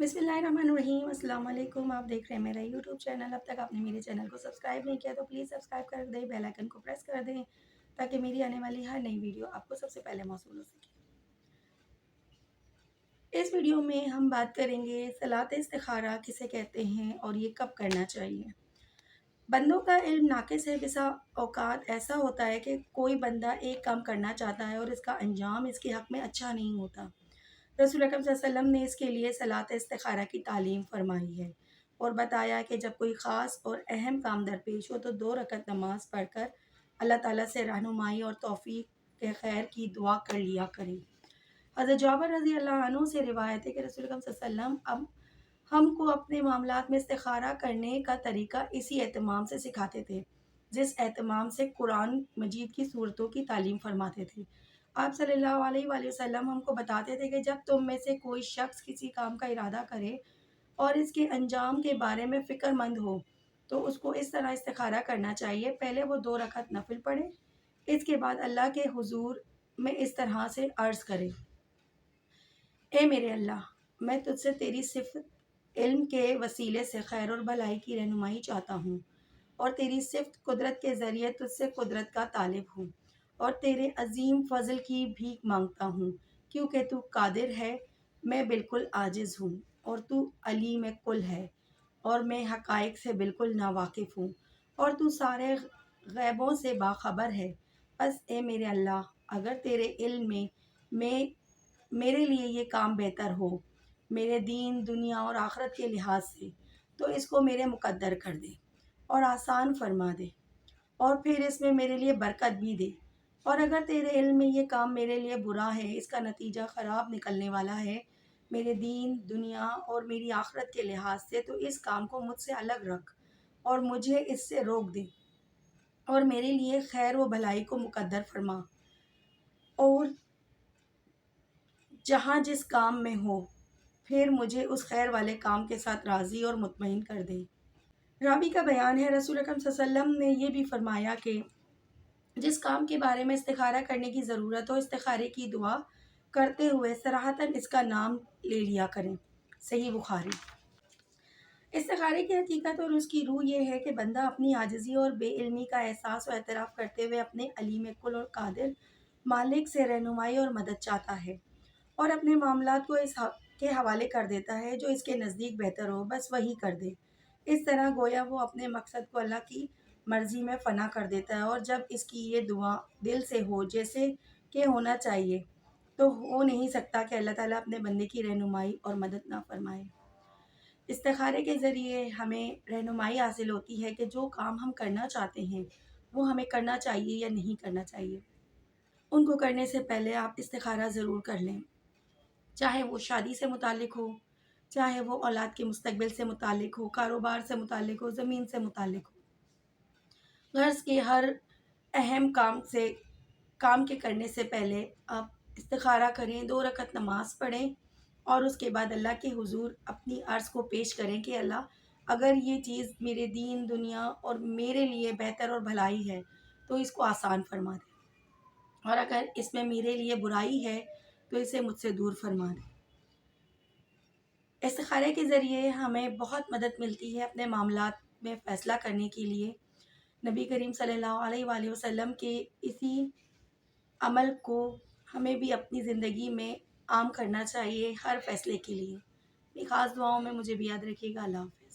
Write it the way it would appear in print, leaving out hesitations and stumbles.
बिस्मिल्लाहिर्रहमानिर्रहीम। अस्सलाम वालेकुम। आप देख रहे हैं मेरा यूट्यूब चैनल। अब तक आपने मेरे चैनल को सब्सक्राइब नहीं किया तो प्लीज़ सब्सक्राइब कर दें, बेल आइकन को प्रेस कर दें ताकि मेरी आने वाली हर नई वीडियो आपको सबसे पहले मौसूल हो सके। इस वीडियो में हम बात करेंगे सलात इस्तिखारा किसे कहते हैं और ये कब करना चाहिए। बंदों का इल्म नाकिस है। बिसा औकात ऐसा होता है कि कोई बंदा एक काम करना चाहता है और इसका अंजाम इसके हक़ में अच्छा नहीं होता। रसूल अकरम सल्लल्लाहु अलैहि वसल्लम ने इसके लिए सलात इस्तिखारा की तालीम फरमाई है और बताया कि जब कोई ख़ास और अहम काम दरपेश हो तो 2 रकत नमाज़ पढ़कर अल्लाह ताला से रहनुमाई और तौफ़ीक के खैर की दुआ कर लिया करें। हज़रत जाबिर रज़ी अल्लाह अन्हु से रिवायत है कि रसूल अकरम सल्लल्लाहु अलैहि वसल्लम अब हमको अपने मामलात में इस्तिखारा करने का तरीका इसी एहतमाम से सिखाते थे, जिस एहतमाम से कुरान मजीद की सूरतों की तालीम फरमाते थे। आप सल्लल्लाहु अलैहि वसल्लम हमको बताते थे कि जब तुम में से कोई शख्स किसी काम का इरादा करे और इसके अंजाम के बारे में फ़िक्रमंद हो तो उसको इस तरह इस्तिखारा करना चाहिए। पहले वो 2 रकात नफिल पढ़े, इसके बाद अल्लाह के हुजूर में इस तरह से अर्ज़ करे, ए मेरे अल्लाह, मैं तुझसे तेरी सिफ़ इल्म के वसीले से खैर और भलाई की रहनुमाई चाहता हूँ और तेरी सिफ़्त कुदरत के ज़रिए तुझसे कुदरत का तालिब हूँ और तेरे अज़ीम फ़ज़ल की भीख मांगता हूँ, क्योंकि तू कादिर है, मैं बिल्कुल आजिज़ हूँ और तू अलीम कुल है और मैं हक़ाइक़ से बिल्कुल नावाकिफ़ हूँ और तू सारे ग़ैबों से बाख़बर है। बस ए मेरे अल्लाह, अगर तेरे इल्म में मैं मेरे लिए ये काम बेहतर हो, मेरे दीन, दुनिया और आखिरत के लिहाज से, तो इसको मेरे मुक़द्दर कर दे और आसान फरमा दे और फिर इसमें मेरे लिए बरकत भी दे। और अगर तेरे इल्म में ये काम मेरे लिए बुरा है, इसका नतीजा ख़राब निकलने वाला है मेरे दीन, दुनिया और मेरी आखिरत के लिहाज से, तो इस काम को मुझसे अलग रख और मुझे इससे रोक दे और मेरे लिए खैर व भलाई को मुक़द्दर फरमा और जहाँ जिस काम में हो फिर मुझे उस खैर वाले काम के साथ राज़ी और मुतमईन कर दे। रावी का बयान है, रसूल अकरम सल्लल्लाहु अलैहि वसल्लम ने ये भी फरमाया कि जिस काम के बारे में इस्तिखारा करने की ज़रूरत हो, इस्तिखारे की दुआ करते हुए सराहतन इसका नाम ले लिया करें। सही बुखारी। इस्तिखारे की हकीकत और उसकी रूह ये है कि बंदा अपनी आजिज़ी और बेइल्मी का एहसास व एतराफ़ करते हुए अपने अलीम कुल और कादिर मालिक से रहनुमाई और मदद चाहता है और अपने मामलात को इस के हवाले कर देता है जो इसके नज़दीक बेहतर हो, बस वही कर दे। इस तरह गोया वो अपने मकसद को अल्लाह की मर्ज़ी में फ़ना कर देता है और जब इसकी ये दुआ दिल से हो जैसे कि होना चाहिए, तो हो नहीं सकता कि अल्लाह ताला अपने बंदे की रहनुमाई और मदद ना फ़रमाए। इस्तिखारे के ज़रिए हमें रहनुमाई हासिल होती है कि जो काम हम करना चाहते हैं, वो हमें करना चाहिए या नहीं करना चाहिए। उनको करने से पहले आप इस्तिखारा ज़रूर कर लें। चाहे वो शादी से मुताल्लिक़ हो, चाहे वो औलाद के मुस्तक़बिल से मुताल्लिक़ हो, कारोबार से मुताल्लिक़ हो, ज़मीन से मुताल्लिक़ हो। ग़र्ज़ के हर अहम काम के करने से पहले आप इस्तिखारा करें, 2 रकात नमाज़ पढ़ें और उसके बाद अल्लाह के हुज़ूर अपनी अर्ज़ को पेश करें कि अल्लाह, अगर ये चीज़ मेरे दीन, दुनिया और मेरे लिए बेहतर और भलाई है, तो इसको आसान फ़रमा दें और अगर इसमें मेरे लिए बुराई है, तो इसे मुझसे दूर फ़रमा दें। इस्तिखारे के ज़रिए हमें बहुत मदद मिलती है अपने मामलात में फ़ैसला करने के लिए। नबी करीम सल्लल्लाहु अलैहि वसल्लम के इसी अमल को हमें भी अपनी ज़िंदगी में आम करना चाहिए हर फ़ैसले के लिए। अपनी ख़ास दुआओं में मुझे भी याद रखिएगा। अल्लाह हाफ़िज़।